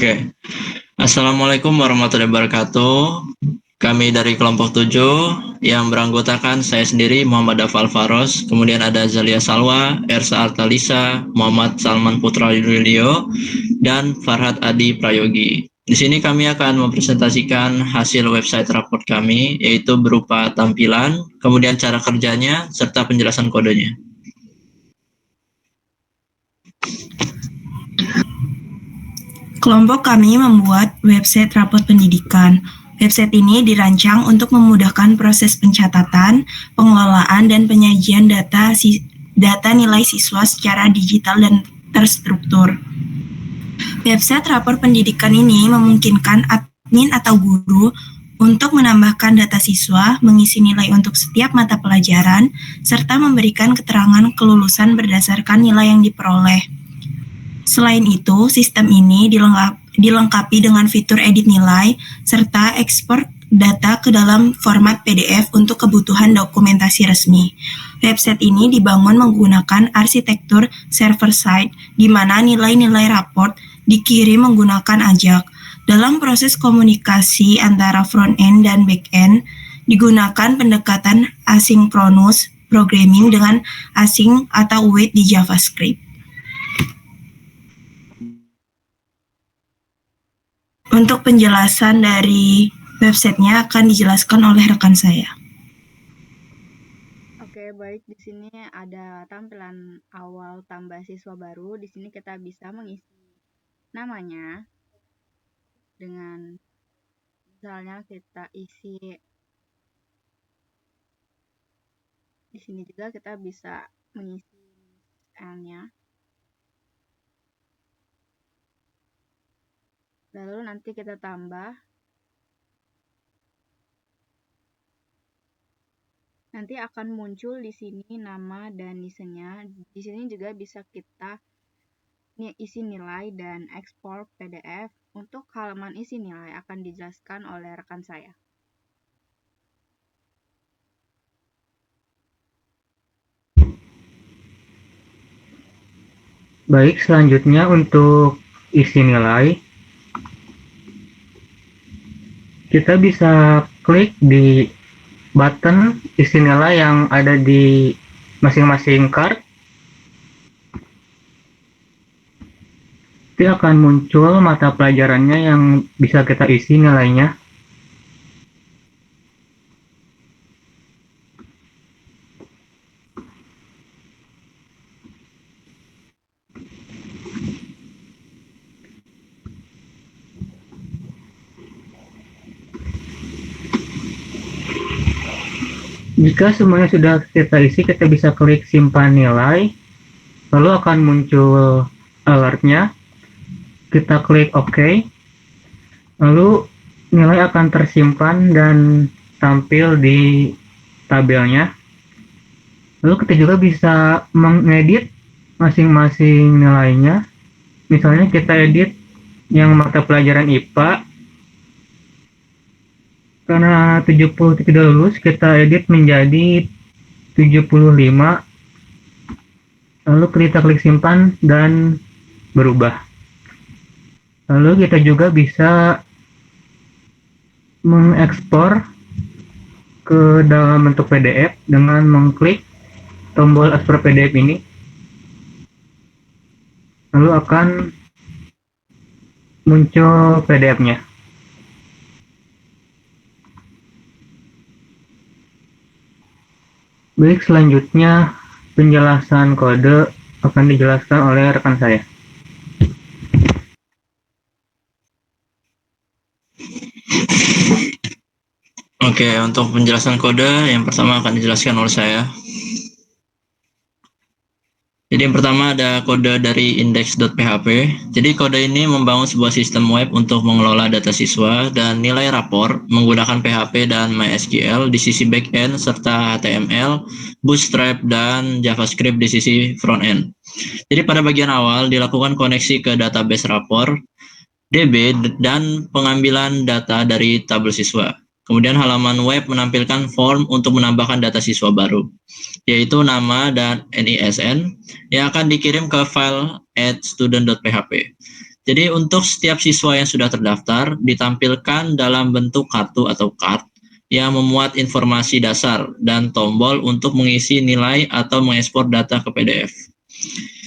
Oke. Assalamualaikum warahmatullahi wabarakatuh. Kami dari kelompok 7 yang beranggotakan saya sendiri Muhammad Dafal Faros, kemudian ada Zalia Salwa, Ersa Artalisa, Muhammad Salman Putra Yulio, dan Farhad Adi Prayogi. Di sini kami akan mempresentasikan hasil website raport kami, yaitu berupa tampilan, kemudian cara kerjanya, serta penjelasan kodenya. Kelompok kami membuat website raport pendidikan. Website ini dirancang untuk memudahkan proses pencatatan, pengelolaan, dan penyajian data nilai siswa secara digital dan terstruktur. Website rapor pendidikan ini memungkinkan admin atau guru untuk menambahkan data siswa, mengisi nilai untuk setiap mata pelajaran, serta memberikan keterangan kelulusan berdasarkan nilai yang diperoleh. Selain itu, sistem ini dilengkapi dengan fitur edit nilai, serta ekspor data ke dalam format PDF untuk kebutuhan dokumentasi resmi. Website ini dibangun menggunakan arsitektur server-side, di mana nilai-nilai raport dikirim menggunakan AJAX. Dalam proses komunikasi antara front-end dan back-end, digunakan pendekatan asynchronous programming dengan async atau await di JavaScript. Untuk penjelasan dari websitenya akan dijelaskan oleh rekan saya. Oke, baik. Di sini ada tampilan awal tambah siswa baru. Di sini kita bisa mengisi namanya dengan misalnya kita isi di sini juga kita bisa mengisi N-nya. Lalu nanti kita tambah. Nanti akan muncul di sini nama dan nisanya. Di sini juga bisa kita isi nilai dan ekspor PDF. Untuk halaman isi nilai akan dijelaskan oleh rekan saya. Baik, selanjutnya untuk isi nilai, kita bisa klik di button isi nilai yang ada di masing-masing card. Nanti akan muncul mata pelajarannya yang bisa kita isi nilainya. Jika semuanya sudah kita isi, kita bisa klik simpan nilai, lalu akan muncul alertnya. Kita klik OK, lalu nilai akan tersimpan dan tampil di tabelnya. Lalu kita juga bisa mengedit masing-masing nilainya. Misalnya kita edit yang mata pelajaran IPA, karena 70 tidak lulus, kita edit menjadi 75. Lalu kita klik simpan dan berubah. Lalu kita juga bisa mengekspor ke dalam bentuk PDF dengan mengklik tombol ekspor PDF ini. Lalu akan muncul PDF-nya. Baik, selanjutnya penjelasan kode akan dijelaskan oleh rekan saya. Oke, untuk penjelasan kode yang pertama akan dijelaskan oleh saya. Jadi yang pertama ada kode dari index.php. Jadi kode ini membangun sebuah sistem web untuk mengelola data siswa dan nilai rapor menggunakan PHP dan MySQL di sisi backend serta HTML, Bootstrap, dan JavaScript di sisi frontend. Jadi pada bagian awal dilakukan koneksi ke database rapor, DB, dan pengambilan data dari tabel siswa. Kemudian halaman web menampilkan form untuk menambahkan data siswa baru, yaitu nama dan NISN yang akan dikirim ke file @student.php. Jadi untuk setiap siswa yang sudah terdaftar ditampilkan dalam bentuk kartu atau card yang memuat informasi dasar dan tombol untuk mengisi nilai atau mengekspor data ke PDF.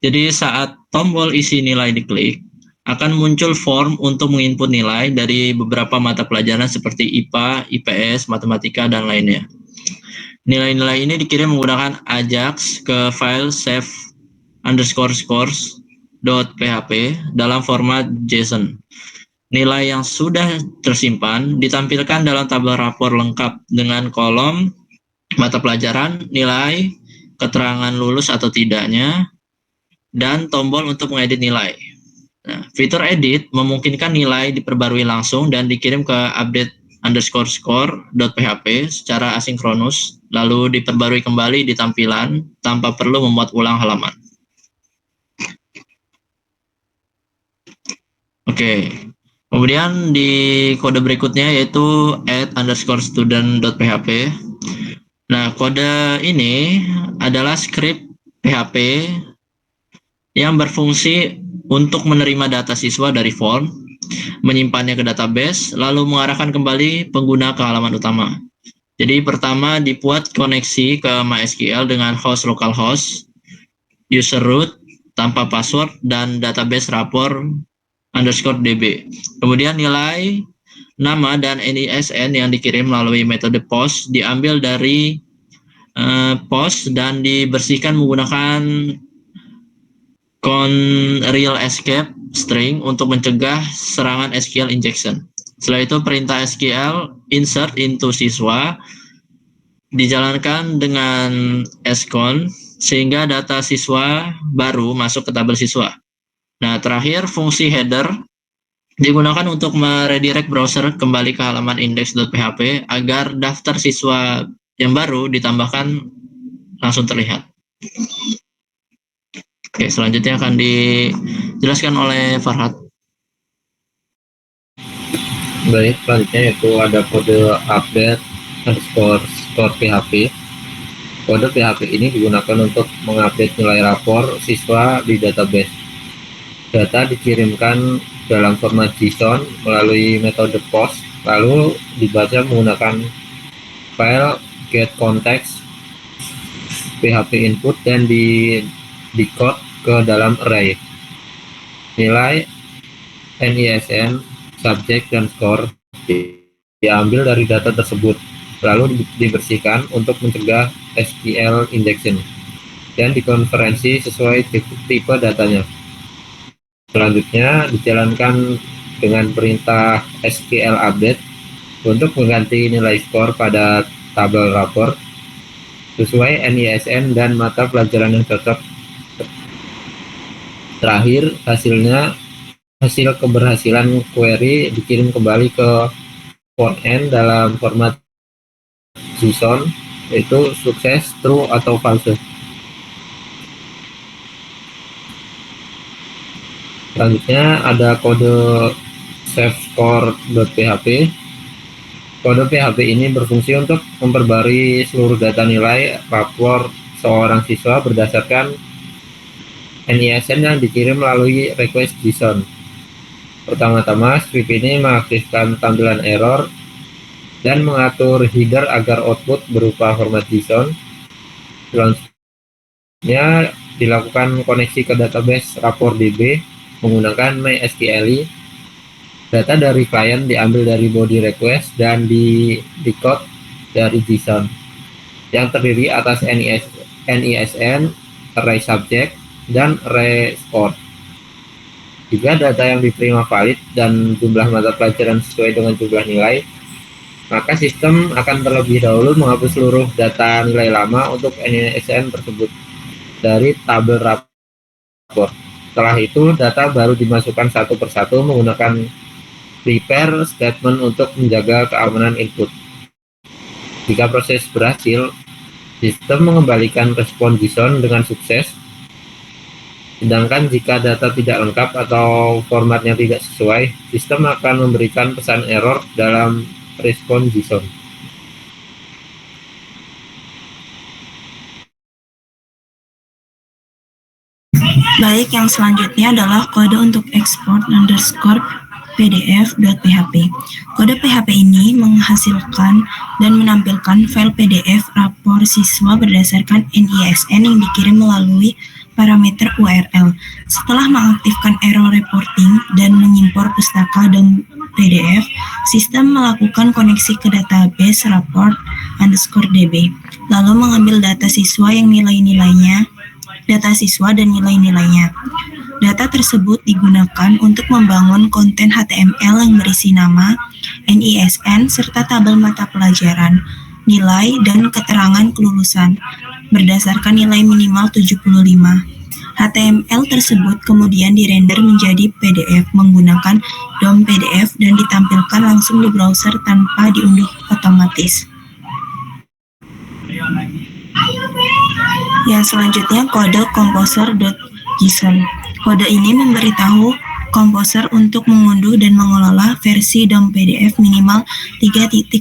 Jadi saat tombol isi nilai diklik, akan muncul form untuk menginput nilai dari beberapa mata pelajaran seperti IPA, IPS, Matematika, dan lainnya. Nilai-nilai ini dikirim menggunakan AJAX ke file save_scores.php dalam format JSON. Nilai yang sudah tersimpan ditampilkan dalam tabel rapor lengkap dengan kolom mata pelajaran, nilai, keterangan lulus atau tidaknya, dan tombol untuk mengedit nilai. Nah, fitur edit memungkinkan nilai diperbarui langsung dan dikirim ke update_score.php secara asinkronus, lalu diperbarui kembali di tampilan tanpa perlu memuat ulang halaman. Oke, kemudian di kode berikutnya yaitu add_student.php. Nah, kode ini adalah script PHP yang berfungsi untuk menerima data siswa dari form, menyimpannya ke database, lalu mengarahkan kembali pengguna ke halaman utama. Jadi pertama dibuat koneksi ke MySQL dengan host localhost, user root, tanpa password, dan database rapor_db. Kemudian nilai, nama, dan NISN yang dikirim melalui metode post diambil dari post dan dibersihkan menggunakan real escape string untuk mencegah serangan SQL injection. Setelah itu perintah SQL insert into siswa dijalankan dengan scon sehingga data siswa baru masuk ke tabel siswa. Nah, terakhir fungsi header digunakan untuk meredirect browser kembali ke halaman index.php agar daftar siswa yang baru ditambahkan langsung terlihat. Oke, selanjutnya akan dijelaskan oleh Farhad. Baik, selanjutnya yaitu ada kode update_score PHP. Kode PHP ini digunakan untuk mengupdate nilai rapor siswa di database. Data dikirimkan dalam format JSON melalui metode post, lalu dibaca menggunakan file getContext PHP input dan di-decode ke dalam array. Nilai, NISN, subjek, dan score diambil dari data tersebut, lalu dibersihkan untuk mencegah SQL injection dan dikonferensi sesuai tipe datanya. Selanjutnya dijalankan dengan perintah SQL update untuk mengganti nilai skor pada tabel rapor sesuai NISN dan mata pelajaran yang cocok. Terakhir, hasil keberhasilan query dikirim kembali ke frontend dalam format JSON, yaitu sukses, true, atau false. Selanjutnya ada kode savescore.php. Kode PHP ini berfungsi untuk memperbarui seluruh data nilai rapor seorang siswa berdasarkan NISN yang dikirim melalui request JSON. Pertama-tama, script ini mengaktifkan tampilan error dan mengatur header agar output berupa format JSON. Selanjutnya dilakukan koneksi ke database rapor.db menggunakan MySQL. Data dari klien diambil dari body request dan di-decode dari JSON yang terdiri atas NISN, array subject, dan array score. Jika data yang diterima valid dan jumlah mata pelajaran sesuai dengan jumlah nilai, maka sistem akan terlebih dahulu menghapus seluruh data nilai lama untuk NISN tersebut dari tabel rapor. Setelah itu, data baru dimasukkan satu persatu menggunakan prepare statement untuk menjaga keamanan input. Jika proses berhasil, sistem mengembalikan respon JSON dengan sukses. Sedangkan jika data tidak lengkap atau formatnya tidak sesuai, sistem akan memberikan pesan error dalam respon JSON. Baik, Baik, yang selanjutnya adalah kode untuk export_pdf.php. Kode PHP ini menghasilkan dan menampilkan file PDF rapor siswa berdasarkan NISN yang dikirim melalui parameter URL. Setelah mengaktifkan error reporting dan mengimpor pustaka dan PDF, sistem melakukan koneksi ke database rapport_db, lalu mengambil data siswa dan nilai-nilainya. Data tersebut digunakan untuk membangun konten HTML yang berisi nama, NISN, serta tabel mata pelajaran, nilai, dan keterangan kelulusan berdasarkan nilai minimal 75. HTML tersebut kemudian dirender menjadi PDF menggunakan DOM PDF dan ditampilkan langsung di browser tanpa diunduh otomatis. Yang selanjutnya kode composer.json. Kode ini memberitahu Composer untuk mengunduh dan mengelola versi DOM PDF minimal 3.1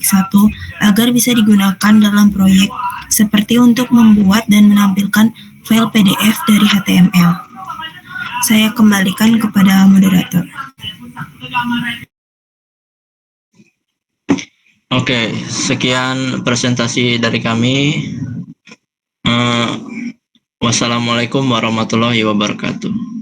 agar bisa digunakan dalam proyek, seperti untuk membuat dan menampilkan file PDF dari HTML. Saya kembalikan kepada moderator. Oke, sekian presentasi dari kami. Wassalamualaikum warahmatullahi wabarakatuh.